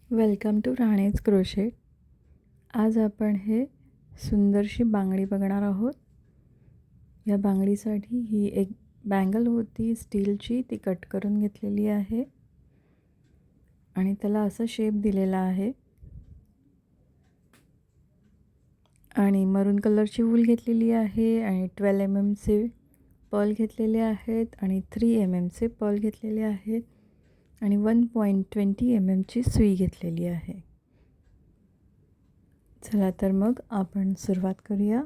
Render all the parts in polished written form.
Welcome to राणेज crochet. आज आपण हे सुंदरशी बांगडी बघणार आहोत. या बांगडीसाठी ही एक बँगल होती स्टीलची, ती कट करून घेतलेली आहे आणि त्याला असा शेप दिलेला आहे. आणि मरून कलरची वूल घेतलेली आहे आणि 12 mm चे पर्ल घेतलेले आहेत आणि 3 mm चे पर्ल घेतलेले आहेत आणि 1.20 mm ची सुई घेतलेली आहे. चला तर मग आपण सुरुवात करूया.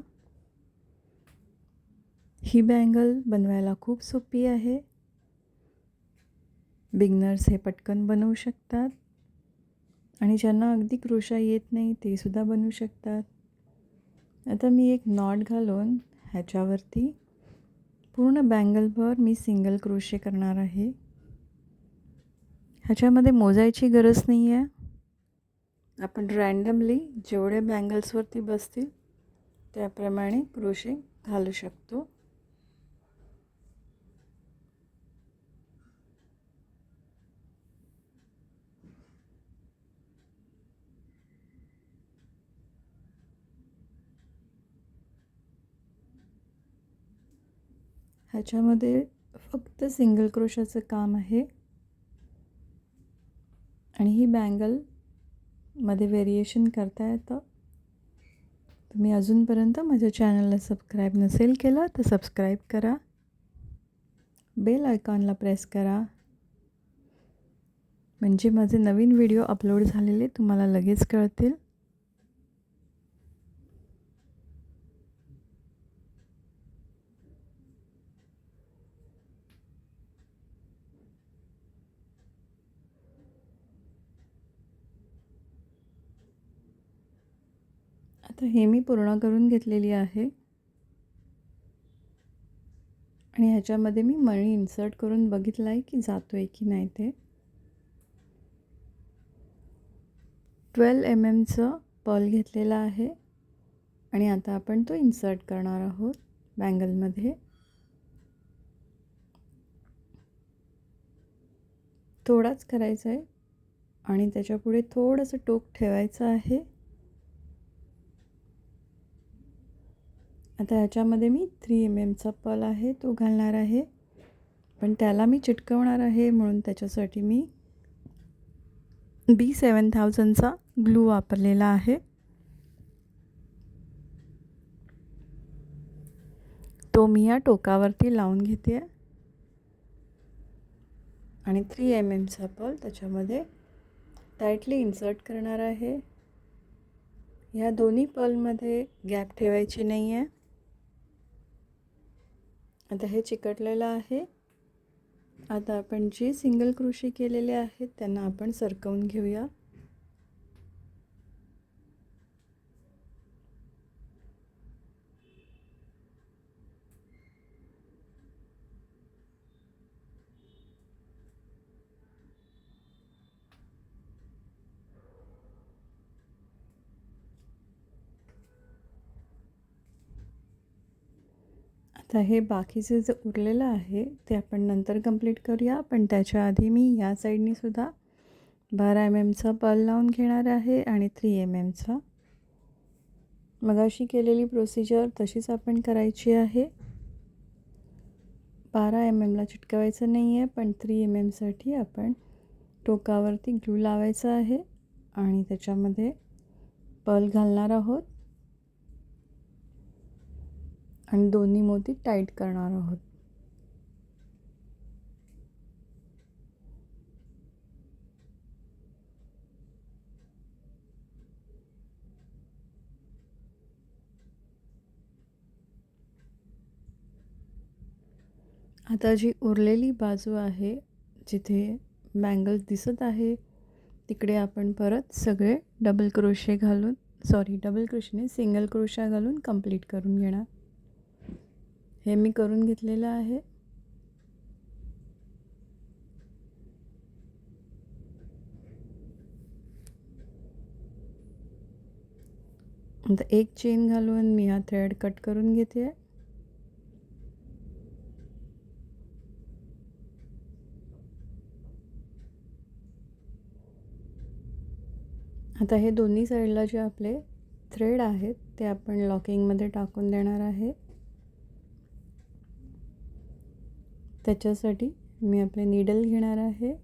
ही बँगल बनवायला खूप सोपी आहे. बिगनर्स हे पटकन बनवू शकतात आणि ज्यांना अगदी क्रोशा येत नाही ते सुद्धा बनवू शकतात. आता मी एक नॉट घालून ह्याच्यावरती पूर्ण बँगलभर मी सिंगल क्रोशे करणार आहे. ह्याच्यामध्ये मोजायची गरज नाही आहे. आपण रँडमली जेवढे बँगल्सवरती बसतील त्याप्रमाणे क्रोशे घालू शकतो. ह्याच्यामध्ये फक्त सिंगल क्रोशाचं काम आहे आणि ही बँगलमध्ये व्हेरिएशन करता येतं. तुम्ही अजूनपर्यंत माझ्या चॅनलला सबस्क्राईब नसेल केलं तर सबस्क्राईब करा. बेल आयकॉनला प्रेस करा म्हणजे माझे नवीन व्हिडिओ अपलोड झालेले तुम्हाला लगेच कळतील. आता हे मी पूर्ण करून घेतलेली आहे आणि ह्याच्यामध्ये मी मणी इन्सर्ट करून बघितलं आहे की जातो आहे की नाही ते. 12 mm चं पर्ल घेतलेला आहे आणि आता आपण तो इन्सर्ट करणार आहोत बँगलमध्ये. थोडाच करायचा आहे आणि त्याच्यापुढे थोडंसं टोक ठेवायचं आहे. आता ह्याच्यामध्ये मी 3 mm चा पर्ल आहे तो घालणार आहे, पण त्याला मी चिटकवणार आहे म्हणून त्याच्यासाठी मी B7000चा ग्लू वापरलेला आहे. तो मी या टोकावरती लावून घेते आणि 3 mm चा पर्ल त्याच्यामध्ये टाईटली इन्सर्ट करणार आहे. ह्या दोन्ही पर्लमध्ये गॅप ठेवायची नाही आहे. आता हे चिकटलेलं आहे. आता आपण जे सिंगल क्रोशे केलेले आहेत त्यांना आपण सरकवून घेऊया. आता हे बाकीचे जे उरलेलं आहे ते आपण नंतर कंप्लीट करूया, पण त्याच्या आधी मी या साईडने सुद्धा 12 mm चा पर्ल लावून घेणार आहे आणि 3 mm चा. मगाशी केलेली प्रोसिजर तशीच आपण करायची आहे. 12 mm ला चिटकवायचं नाही आहे, पण 3 mm साठी आपण टोकावरती ग्लू लावायचा आहे आणि त्याच्यामध्ये पर्ल घालणार आहोत आणि दोन्ही मोती टाईट करणार आहोत. आता जी उरलेली बाजू आहे जिथे बँगल्स दिसत आहे तिकडे आपण परत सगळे डबल क्रोशे नाही सिंगल क्रोशा घालून कंप्लीट करून घेणार. हे मी करून घेतलेलं आहे. आता एक चेन घालून मी हा थ्रेड कट करून घेते. आता हे दोन्ही साईडला जे आपले थ्रेड आहेत ते आपण लॉकिंगमध्ये टाकून देणार आहे. त्याच्यासाठी मी आपले नीडल घेणार आहे.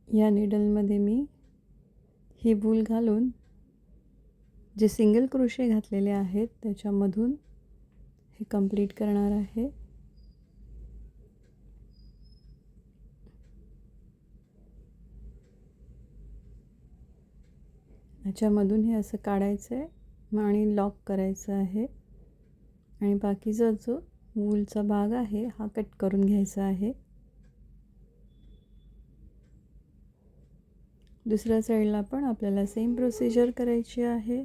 या नीडलमध्ये मी ही वूल घालून जे सिंगल क्रोशे घातलेले आहेत त्याच्यामधून हे कंप्लीट करणार आहे. ह्याच्यामधून हे असं काढायचं आहे आणि लॉक करायचं आहे आणि बाकीचा जो वूलचा भाग आहे हा कट करून घ्यायचा आहे. दुसऱ्या साईडला पण आपल्याला सेम प्रोसिजर करायची आहे.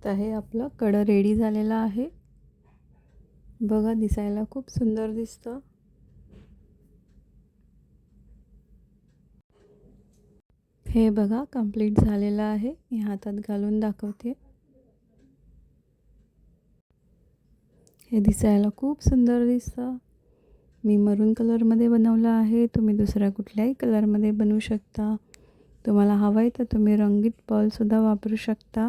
तर हे आपलं कडं रेडी झालेलं आहे. बघा, दिसायला खूप सुंदर दिसतं. हे बघा कंप्लीट झालेलं आहे. मी हातात घालून दाखवते. हे दिसायला खूप सुंदर दिसतं. मी मरून कलरमध्ये बनवलं आहे. तुम्ही दुसऱ्या कुठल्याही कलरमध्ये बनवू शकता. तुम्हाला हवं आहे तर तुम्ही रंगीत पर्लसुद्धा वापरू शकता.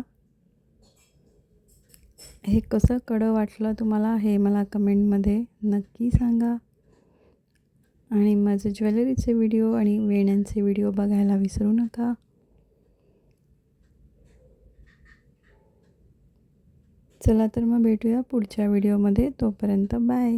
हे कसं कडं वाटलं तुम्हाला हे मला कमेंटमध्ये नक्की सांगा. आणि माझे ज्वेलरीचे व्हिडिओ आणि वेण्यांचे व्हिडिओ बघायला विसरू नका. चला तर मग भेटूया पुढच्या व्हिडिओमध्ये. तोपर्यंत बाय.